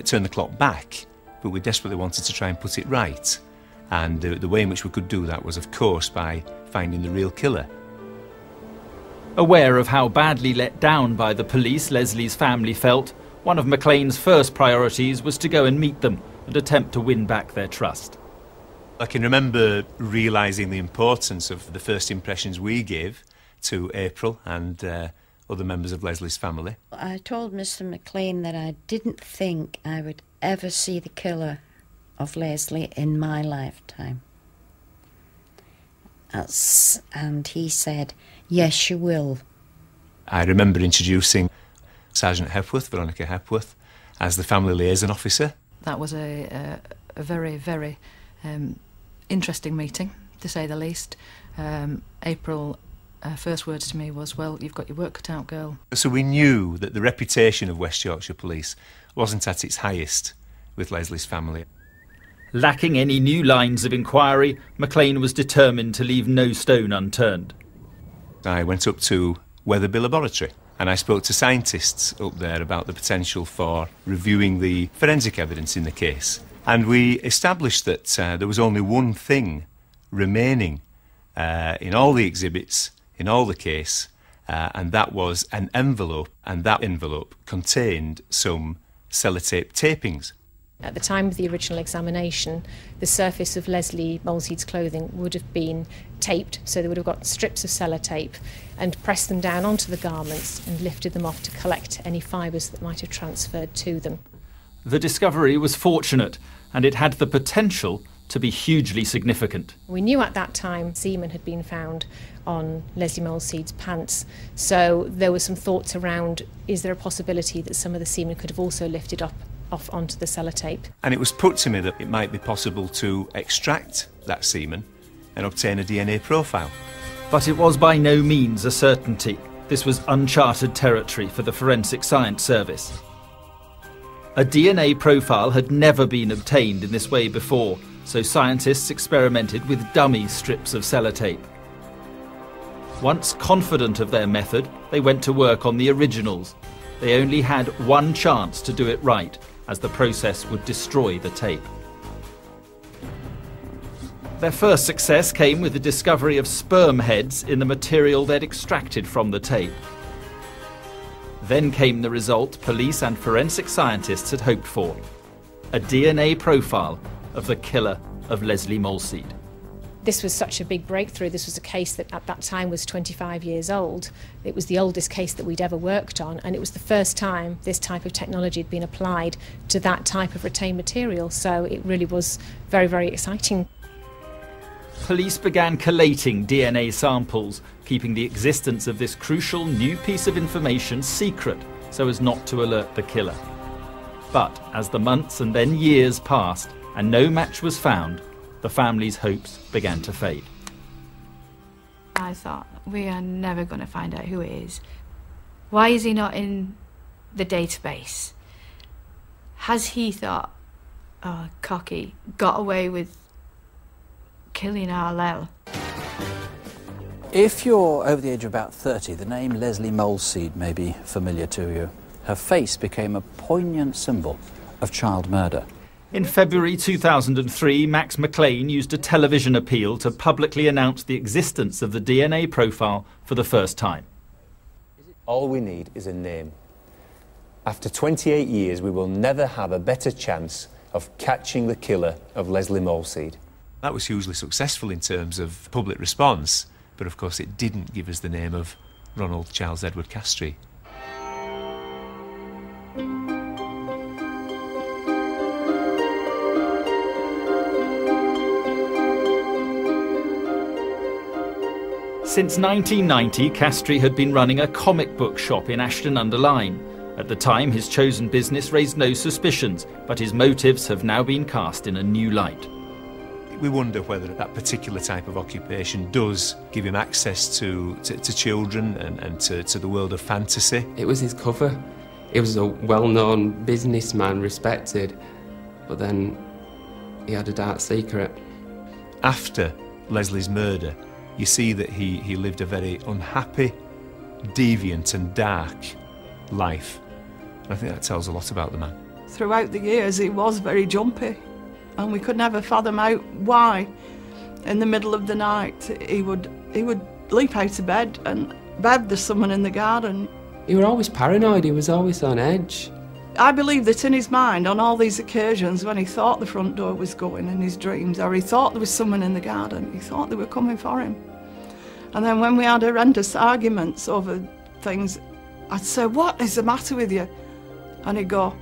turn the clock back, but we desperately wanted to try and put it right. And the way in which we could do that was, of course, by finding the real killer. Aware of how badly let down by the police Lesley's family felt, one of McLean's first priorities was to go and meet them and attempt to win back their trust. I can remember realising the importance of the first impressions we gave to April and other members of Lesley's family. I told Mr. McLean that I didn't think I would ever see the killer of Lesley in my lifetime. And he said, yes, you will. I remember introducing Sergeant Hepworth, Veronica Hepworth, as the family liaison officer. That was a very, very interesting meeting, to say the least. April first words to me was, well, you've got your work cut out, girl. So we knew that the reputation of West Yorkshire Police wasn't at its highest with Lesley's family. Lacking any new lines of inquiry, McLean was determined to leave no stone unturned. I went up to Wetherby Laboratory and I spoke to scientists up there about the potential for reviewing the forensic evidence in the case. And we established that there was only one thing remaining in all the exhibits, in all the case, and that was an envelope, and that envelope contained some sellotape tapings. At the time of the original examination, the surface of Lesley Molseed's clothing would have been taped, so they would have got strips of sellotape and pressed them down onto the garments and lifted them off to collect any fibres that might have transferred to them. The discovery was fortunate, and it had the potential to be hugely significant. We knew at that time semen had been found on Lesley Molseed's pants, so there were some thoughts around, is there a possibility that some of the semen could have also lifted off onto the sellotape? And it was put to me that it might be possible to extract that semen and obtain a DNA profile. But it was by no means a certainty. This was uncharted territory for the Forensic Science Service. A DNA profile had never been obtained in this way before, so scientists experimented with dummy strips of sellotape. Once confident of their method, they went to work on the originals. They only had one chance to do it right, as the process would destroy the tape. Their first success came with the discovery of sperm heads in the material they'd extracted from the tape. Then came the result police and forensic scientists had hoped for: a DNA profile of the killer of Lesley Molseed. This was such a big breakthrough. This was a case that at that time was 25 years old. It was the oldest case that we'd ever worked on, and it was the first time this type of technology had been applied to that type of retained material, so it really was very, very exciting. Police began collating DNA samples, keeping the existence of this crucial new piece of information secret so as not to alert the killer. But as the months and then years passed and no match was found, the family's hopes began to fade. I thought, we are never going to find out who it is. Why is he not in the database? Has he thought, oh, cocky, got away with killing our Lel? If you're over the age of about 30, the name Lesley Molseed may be familiar to you. Her face became a poignant symbol of child murder. In February 2003, Max McLean used a television appeal to publicly announce the existence of the DNA profile for the first time. All we need is a name. After 28 years, we will never have a better chance of catching the killer of Lesley Molseed. That was hugely successful in terms of public response, but of course it didn't give us the name of Ronald Charles Edward Castry. Since 1990, Castry had been running a comic book shop in Ashton-under-Lyne. At the time, his chosen business raised no suspicions, but his motives have now been cast in a new light. We wonder whether that particular type of occupation does give him access to children and to the world of fantasy. It was his cover. He was a well-known businessman, respected, but then he had a dark secret. After Lesley's murder, you see that he lived a very unhappy, deviant and dark life. And I think that tells a lot about the man. throughout the years he was very jumpy, and we could never fathom out why. In the middle of the night he would leap out of bed and, "Bev, there's someone in the garden." He was always paranoid, he was always on edge. I believe that in his mind, on all these occasions when he thought the front door was going in his dreams, or he thought there was someone in the garden, he thought they were coming for him. And then when we had horrendous arguments over things, I'd say, "What is the matter with you?" And he'd go,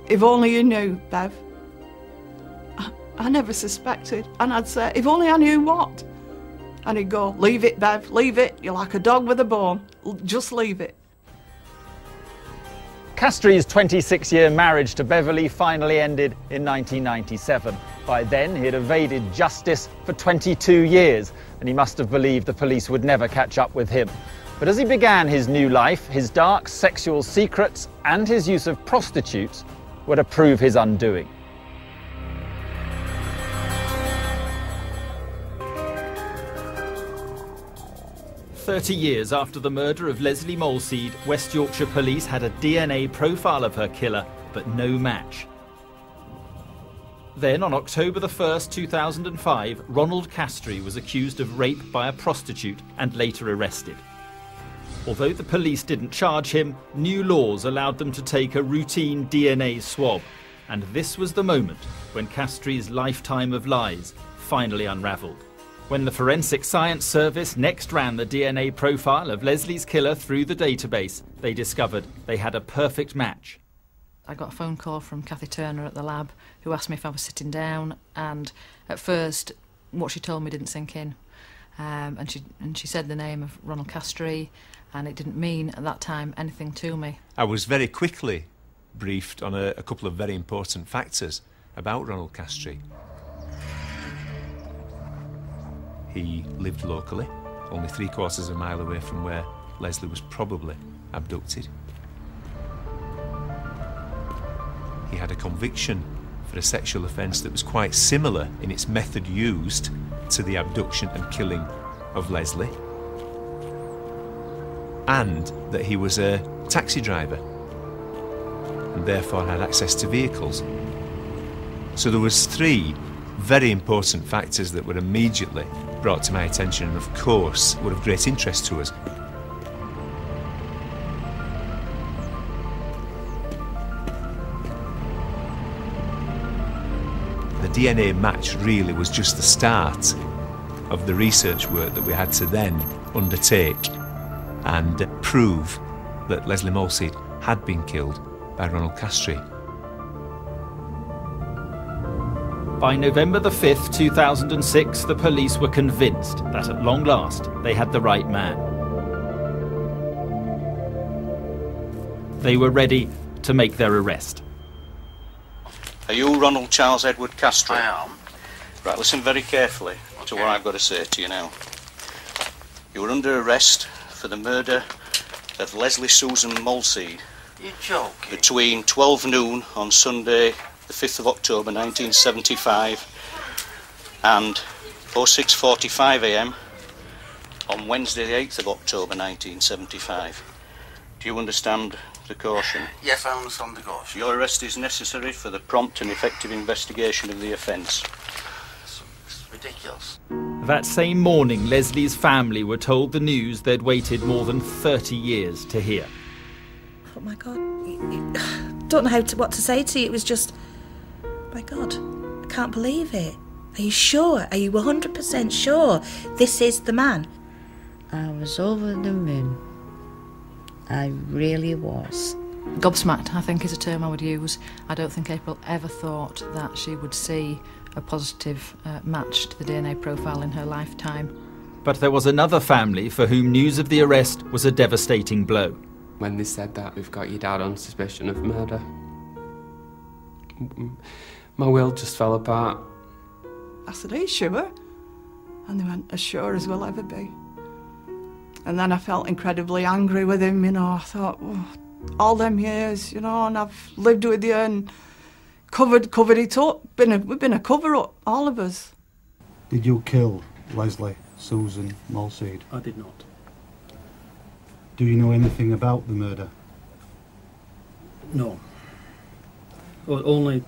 "If only you knew, Bev." I never suspected. And I'd say, "If only I knew what?" And he'd go, "Leave it, Bev, leave it. You're like a dog with a bone. Just leave it." Castry's 26-year marriage to Beverly finally ended in 1997. By then, he had evaded justice for 22 years, and he must have believed the police would never catch up with him. But as he began his new life, his dark sexual secrets and his use of prostitutes were to prove his undoing. "30 years after the murder of Lesley Molseed, West Yorkshire police had a DNA profile of her killer, but no match. Then, on October the 1st, 2005, Ronald Castry was accused of rape by a prostitute and later arrested. Although the police didn't charge him, new laws allowed them to take a routine DNA swab. And this was the moment when Castry's lifetime of lies finally unravelled. When the Forensic Science Service next ran the DNA profile of Lesley's killer through the database, they discovered they had a perfect match. I got a phone call from Kathy Turner at the lab, who asked me if I was sitting down, and at first what she told me didn't sink in. And she said the name of Ronald Castry, and it didn't mean at that time anything to me. I was very quickly briefed on a couple of very important factors about Ronald Castry. He lived locally, only 3/4 of a mile away from where Lesley was probably abducted. He had a conviction for a sexual offence that was quite similar in its method used to the abduction and killing of Lesley, and that he was a taxi driver and therefore had access to vehicles. So there was 3 very important factors that were immediately brought to my attention, and of course were of great interest to us. The DNA match really was just the start of the research work that we had to then undertake and prove that Lesley Molseed had been killed by Ronald Castry. By November the 5th, 2006, the police were convinced that at long last they had the right man. They were ready to make their arrest. Are you Ronald Charles Edward Castry? I am. Right, listen very carefully to what I've got to say to you now. You were under arrest for the murder of Lesley Susan Molseed. You're joking. Between 12 noon on Sunday, the 5th of October 1975 and 06:45 a.m. on Wednesday the 8th of October 1975. Do you understand the caution? Yes, I understand the caution. Your arrest is necessary for the prompt and effective investigation of the offence. It's ridiculous. That same morning, Lesley's family were told the news they'd waited more than 30 years to hear. Oh my God, don't know what to say to you. It was just, my God, I can't believe it. Are you sure? Are you 100% sure this is the man? I was over the moon. I really was. Gobsmacked, I think, is a term I would use. I don't think April ever thought that she would see a positive match to the DNA profile in her lifetime. But there was another family for whom news of the arrest was a devastating blow. When they said that, we've got your dad on suspicion of murder, my world just fell apart. I said, "Are you sure?" And they went, "As sure as we'll ever be." And then I felt incredibly angry with him, you know. I thought, oh, all them years, you know, and I've lived with you and covered it up. We've been a cover-up, all of us. Did you kill Lesley Susan Molseed? I did not. Do you know anything about the murder? No. only